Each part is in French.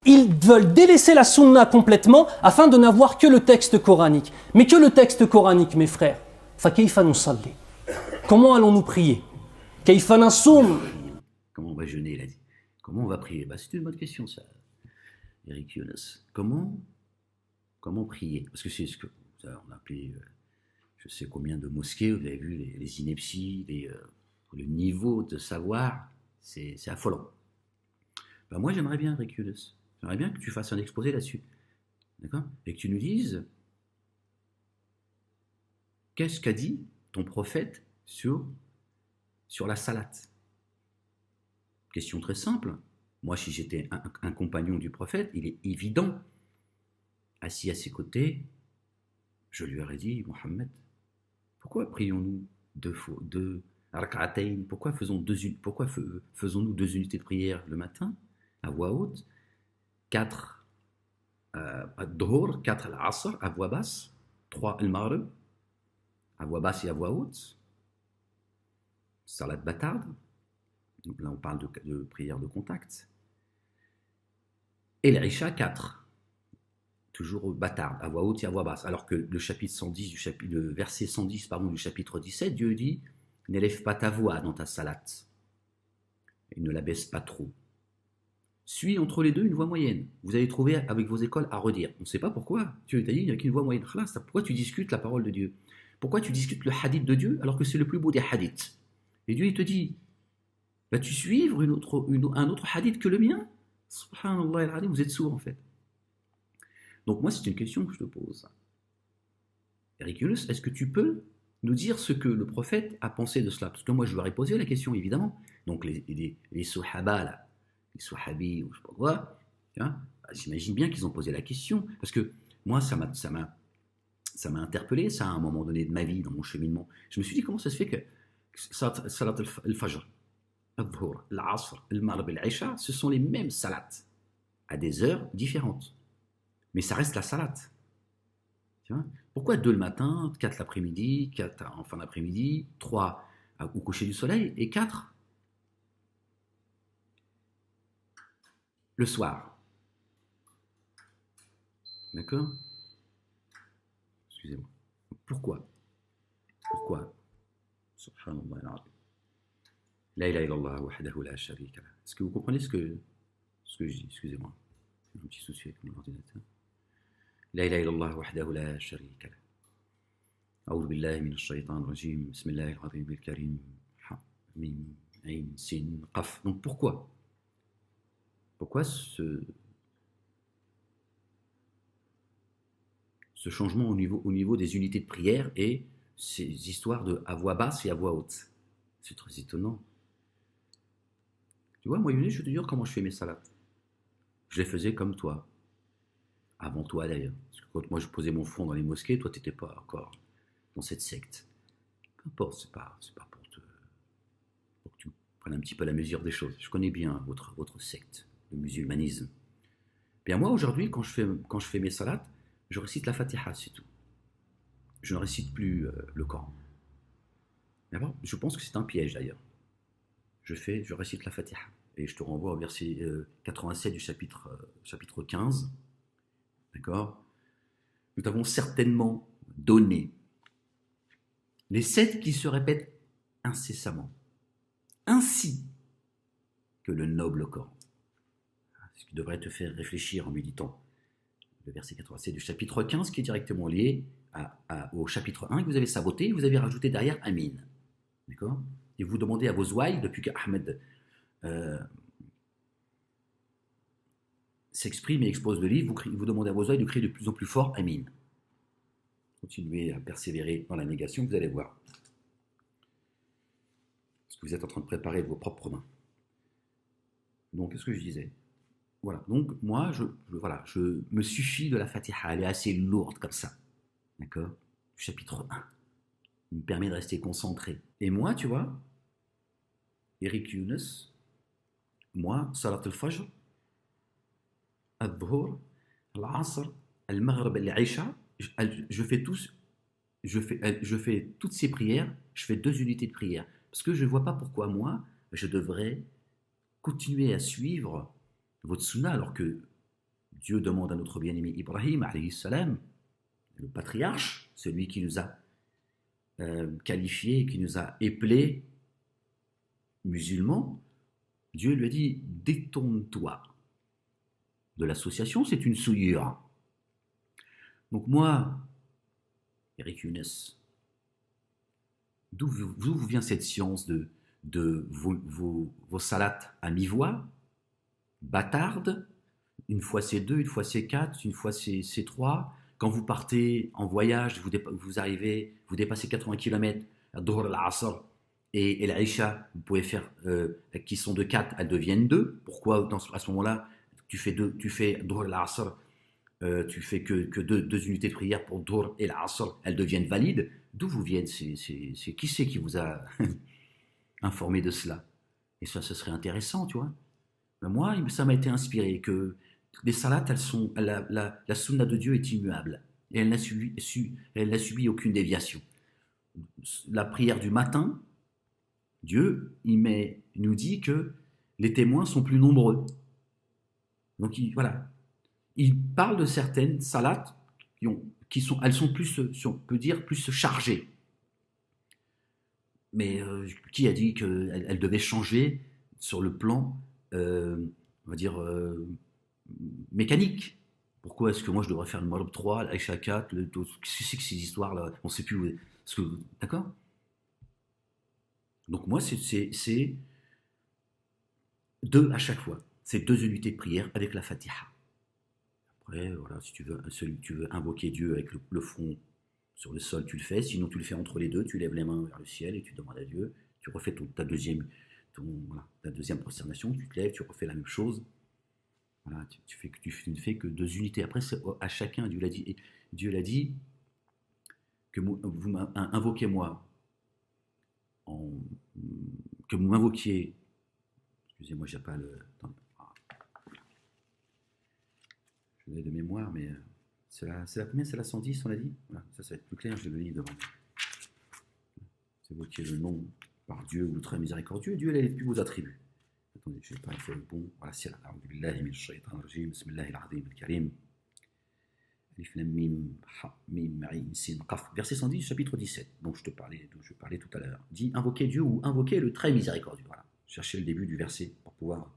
Ils veulent délaisser la sunna complètement afin de n'avoir que le texte coranique. Mais que le texte coranique, mes frères. فَكَيْفَ نُصَلِّي. Comment allons-nous prier? كَيْفَ نَصُومُ. Comment on va jeûner, il a dit. Comment on va prier? C'est une bonne question, ça, Eric Younes. Comment prier? Parce que c'est ce que on a appelé, je sais combien de mosquées, vous avez vu les inepties, le niveau de savoir, c'est affolant. Moi, j'aimerais bien, Eric Younes, j'aimerais bien que tu fasses un exposé là-dessus, d'accord? Et que tu nous dises qu'est-ce qu'a dit ton prophète sur la salate. Question très simple. Moi, si j'étais un compagnon du prophète, il est évident, assis à ses côtés, je lui aurais dit, Mohammed, pourquoi prions-nous deux rak'atayn? Pourquoi faisons-nous 2 unités de prière le matin, à voix haute, 4 ad-dhuhr, 4 al-asr, à voix basse, 3 al-maghrib, à voix basse et à voix haute, salat bâtarde, donc là on parle de prière de contact, et l'Isha 4, toujours bâtarde, à voix haute et à voix basse, alors que le verset 110 du chapitre 17, Dieu dit, n'élève pas ta voix dans ta salat, et ne la baisse pas trop. Suis entre les deux une voie moyenne. Vous allez trouver avec vos écoles à redire. On ne sait pas pourquoi. Dieu t'a dit, il n'y a qu'une voie moyenne. Pourquoi tu discutes la parole de Dieu? Pourquoi tu discutes le hadith de Dieu alors que c'est le plus beau des hadiths? Et Dieu, il te dit, vas-tu suivre un autre hadith que le mien? Subhanallah, vous êtes sourd en fait. Donc moi, c'est une question que je te pose. Eric Younes, est-ce que tu peux nous dire ce que le prophète a pensé de cela? Parce que moi, je lui aurais posé la question, évidemment. Donc les sahaba, là, les sahabis, ou je sais pas quoi, hein, j'imagine bien qu'ils ont posé la question. Parce que moi, ça m'a interpellé, ça, à un moment donné de ma vie, dans mon cheminement. Je me suis dit, comment ça se fait que salat al-fajr, al-dhuhr, al-asr, al-maghrib, al-isha, ce sont les mêmes salats, à des heures différentes. Mais ça reste la salat. Tu vois? Pourquoi 2 le matin, 4 l'après-midi, 4 en fin d'après-midi, 3 au coucher du soleil, et 4 le soir? D'accord? Excusez-moi. Pourquoi? Subhanallah. La ilaha illallah wahdahu la sharika lah. Est-ce que vous comprenez ce que je dis? Excusez-moi. J'ai un petit souci avec mon ordinateur. La ilaha illallah wahdahu la sharika lah. A'udhu billahi minash shaitanir rajim. Bismillahir rahmanir karim. Ha, mim, ayn, sin, qaf. Donc pourquoi ce changement au niveau des unités de prière et ces histoires de à voix basse et à voix haute? C'est très étonnant. Tu vois, moi, Younes, je vais te dire comment je fais mes salats. Je les faisais comme toi. Avant toi, d'ailleurs. Parce que quand moi, je posais mon front dans les mosquées, toi, tu n'étais pas encore dans cette secte. Peu importe, c'est pas pour que tu prennes un petit peu la mesure des choses. Je connais bien votre secte, le musulmanisme. Bien, moi, aujourd'hui, quand je fais mes salats, je récite la Fatiha, c'est tout. Je ne récite plus le Coran. D'abord, je pense que c'est un piège, d'ailleurs. Je récite la Fatiha. Et je te renvoie au verset 87 du chapitre 15. D'accord? Nous t'avons certainement donné les 7 qui se répètent incessamment, ainsi que le noble Coran. Ce qui devrait te faire réfléchir en méditant le verset 87 du chapitre 15 qui est directement lié au chapitre 1 que vous avez saboté, vous avez rajouté derrière Amin. D'accord? Et vous demandez à vos ouailles, depuis que Ahmed s'exprime et expose le livre, vous demandez à vos ouailles de crier de plus en plus fort Amin. Continuez à persévérer dans la négation, vous allez voir. Parce que vous êtes en train de préparer vos propres mains. Donc, qu'est-ce que je disais? Voilà, donc moi, je me suffis de la Fatiha, elle est assez lourde comme ça. D'accord? Chapitre 1. Il me permet de rester concentré. Et moi, tu vois, Eric Younes, moi, Salat al-Fajr, al-Dhuhr, al-Asr, al-Maghrib, al-Isha, je fais toutes ces prières, je fais 2 unités de prière. Parce que je ne vois pas pourquoi moi, je devrais continuer à suivre votre sunna alors que Dieu demande à notre bien-aimé Ibrahim, alayhi salam, le patriarche, celui qui nous a qualifiés, qui nous a appelés musulmans, Dieu lui a dit « détourne-toi de l'association, c'est une souillure ». Donc moi, Eric Younes, d'où vous vient cette science de vos salats à mi-voix, bâtardes, une fois c'est 2, une fois c'est 4, une fois c'est 3. Quand vous partez en voyage, vous arrivez, vous dépassez 80 km, à Dhuhr al-Asr et l'Aïcha, vous pouvez faire, qui sont de 4, elles deviennent 2. Pourquoi à ce moment-là, tu fais Dhuhr al-Asr, tu fais que deux unités de prière pour Dhuhr et l'Asr, elles deviennent valides. D'où vous viennent qui c'est qui vous a informé de cela? Et ça, ce serait intéressant, tu vois. Ben moi, ça m'a été inspiré que les salats, la sunna de Dieu est immuable et elle n'a subi aucune déviation. La prière du matin, Dieu, il nous dit que les témoins sont plus nombreux. Donc voilà, il parle de certaines salats elles sont plus, si on peut dire, plus chargées. Mais qui a dit qu'elles devaient changer sur le plan, on va dire, mécanique? Pourquoi est-ce que moi je devrais faire le Maghrib 3, l'Aïcha 4, qu'est-ce que c'est que ces histoires-là? On ne sait plus. D'accord? Donc moi, c'est 2 à chaque fois. C'est 2 unités de prière avec la Fatiha. Après, voilà, si tu veux invoquer Dieu avec le front sur le sol, tu le fais. Sinon, tu le fais entre les deux. Tu lèves les mains vers le ciel et tu demandes à Dieu. Tu refais ta deuxième prosternation. Tu te lèves, tu refais la même chose. Voilà, tu ne fais que 2 unités. Après, c'est à chacun. Dieu l'a dit que vous invoquez-moi, que vous m'invoquiez. Excusez-moi, j'ai pas le. Je l'ai de mémoire, mais c'est la combien? C'est la 110, on l'a dit? Voilà, ça va être plus clair, je vais le lire devant. C'est invoquer le nom par Dieu ou le très miséricordieux. Dieu, il a les plus beaux attributs. Attendez, je n'ai pas fait le bon. Voilà, c'est là. Verset 110 du chapitre 17, dont je parlais tout à l'heure. Dit invoquer Dieu ou invoquer le très miséricordieux. Voilà, cherchez le début du verset pour pouvoir.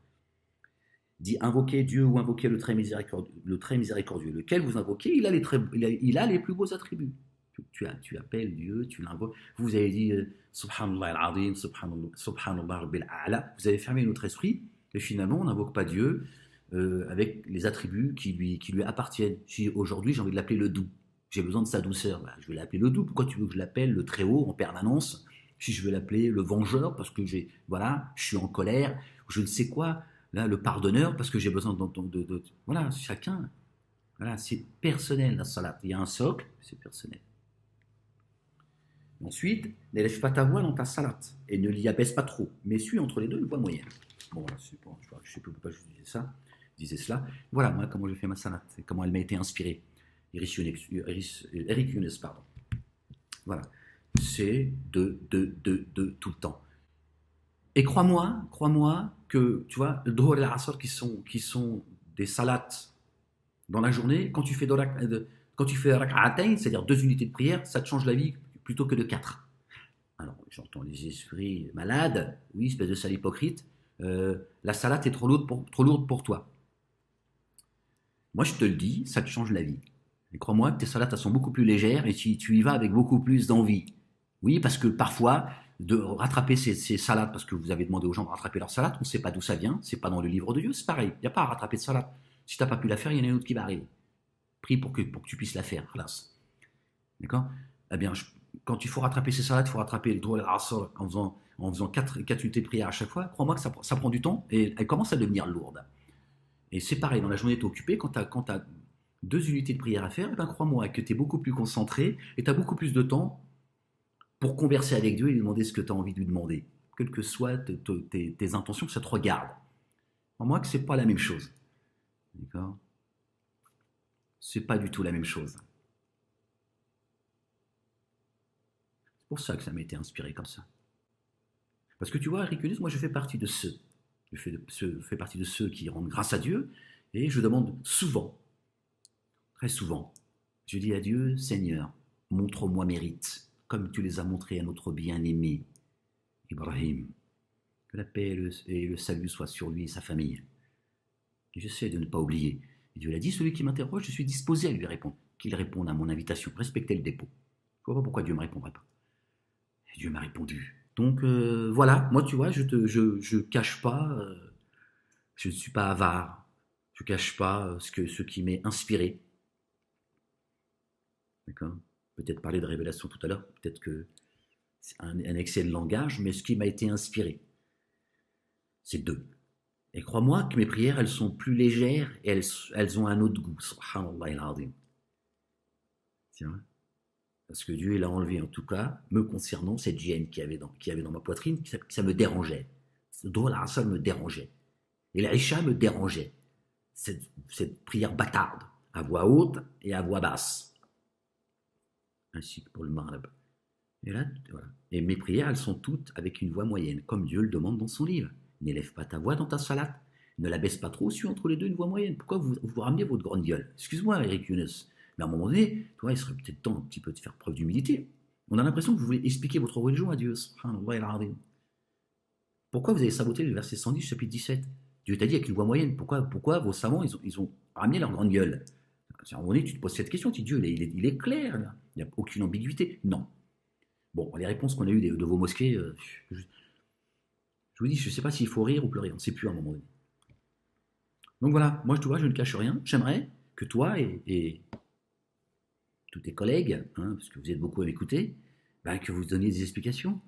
Dit invoquer Dieu ou invoquer le très miséricordieux. Lequel vous invoquez, il a les plus beaux attributs. Tu appelles Dieu, tu l'invoques. Vous avez dit Subhanallah al-Azim, Subhanallah Rabbil A'la. Vous avez fermé notre esprit et finalement on n'invoque pas Dieu avec les attributs qui lui appartiennent. Si aujourd'hui j'ai envie de l'appeler le doux, j'ai besoin de sa douceur, je vais l'appeler le doux. Pourquoi tu veux que je l'appelle le très haut en permanence? Si je veux l'appeler le vengeur parce que je suis en colère, je ne sais quoi. Là, le pardonneur, parce que j'ai besoin de voilà, chacun. Voilà, c'est personnel la salat. Il y a un socle, c'est personnel. Ensuite, n'élève pas ta voix dans ta salat et ne l'y abaisse pas trop, mais suis entre les deux une voix moyenne. Bon, voilà, je ne sais plus pourquoi je disais cela. Voilà, moi, comment je fais ma salat, comment elle m'a été inspirée. Eric Younes, pardon. Voilà, c'est de tout le temps. Et crois-moi que, tu vois, le Dhuhr et l'Asr qui sont des salats dans la journée, quand tu fais rak'atayn, c'est-à-dire 2 unités de prière, ça te change la vie plutôt que de 4. Alors, j'entends les esprits malades, oui, espèce de sale hypocrite, la salat est trop lourde pour toi. Moi, je te le dis, ça te change la vie. Et crois-moi que tes salats, elles sont beaucoup plus légères et tu y vas avec beaucoup plus d'envie. Oui, parce que parfois, de rattraper ces salades, parce que vous avez demandé aux gens de rattraper leurs salades, on ne sait pas d'où ça vient, c'est pas dans le livre de Dieu, c'est pareil, il n'y a pas à rattraper de salade. Si tu n'as pas pu la faire, il y en a une autre qui va arriver. Prie pour que tu puisses la faire, classe. D'accord? Eh bien, quand il faut rattraper ces salades, il faut rattraper le Dhuhr al-Asr en faisant 4 unités de prière à chaque fois. Crois-moi que ça prend du temps et elle commence à devenir lourde. Et c'est pareil, dans la journée, tu es occupé, quand tu as 2 unités de prière à faire, eh bien, crois-moi que tu es beaucoup plus concentré et tu as beaucoup plus de temps pour converser avec Dieu et lui demander ce que tu as envie de lui demander. Quelles que soient tes intentions, que ça te regarde. Crois-moi que ce n'est pas la même chose. D'accord? C'est pas du tout la même chose. C'est pour ça que ça m'a été inspiré comme ça. Parce que tu vois, Eric Younes, moi je fais partie de ceux. Je fais partie de ceux qui rendent grâce à Dieu Et je demande souvent, très souvent, je dis à Dieu, Seigneur, montre-moi mes rites, comme tu les as montrés à notre bien-aimé Ibrahim. Que la paix et le salut soient sur lui et sa famille. Et j'essaie de ne pas oublier. Et Dieu l'a dit, celui qui m'interroge, je suis disposé à lui répondre. Qu'il réponde à mon invitation, respectez le dépôt. Je ne vois pas pourquoi Dieu ne me répondrait pas. Et Dieu m'a répondu. Donc voilà, moi tu vois, je cache pas, je ne suis pas avare, je ne cache pas ce qui m'est inspiré. D'accord. Peut-être parler de révélation tout à l'heure, peut-être que c'est un excès de langage, mais ce qui m'a été inspiré, c'est deux. Et crois-moi que mes prières, elles sont plus légères et elles ont un autre goût. Subhanallah al-Azim. C'est vrai. Parce que Dieu, il a enlevé, en tout cas, me concernant, cette gêne qu'il y avait dans ma poitrine, ça me dérangeait. Ce drôle à ça me dérangeait. Et l'Aïcha me dérangeait. Cette prière bâtarde, à voix haute et à voix basse. Ainsi que pour le Maghreb. Et là, voilà. Et mes prières, elles sont toutes avec une voix moyenne, comme Dieu le demande dans son livre. N'élève pas ta voix dans ta salat. Ne la baisse pas trop, suis entre les deux une voix moyenne. Pourquoi vous ramenez votre grande gueule? Excuse-moi, Eric Younes. Mais à un moment donné, toi, il serait peut-être temps un petit peu de faire preuve d'humilité. On a l'impression que vous voulez expliquer votre religion à Dieu. Pourquoi vous avez saboté le verset 110, chapitre 17? Dieu t'a dit avec une voix moyenne. Pourquoi vos savants, ils ont ramené leur grande gueule? À un moment donné, tu te poses cette question, tu dis Dieu, il est clair, là. Il n'y a aucune ambiguïté. Non. Bon, les réponses qu'on a eues de vos mosquées, je vous dis, je ne sais pas s'il faut rire ou pleurer, on ne sait plus à un moment donné. Donc voilà, moi, tu vois, je ne cache rien. J'aimerais que toi et tous tes collègues, parce que vous êtes beaucoup à m'écouter, que vous donniez des explications.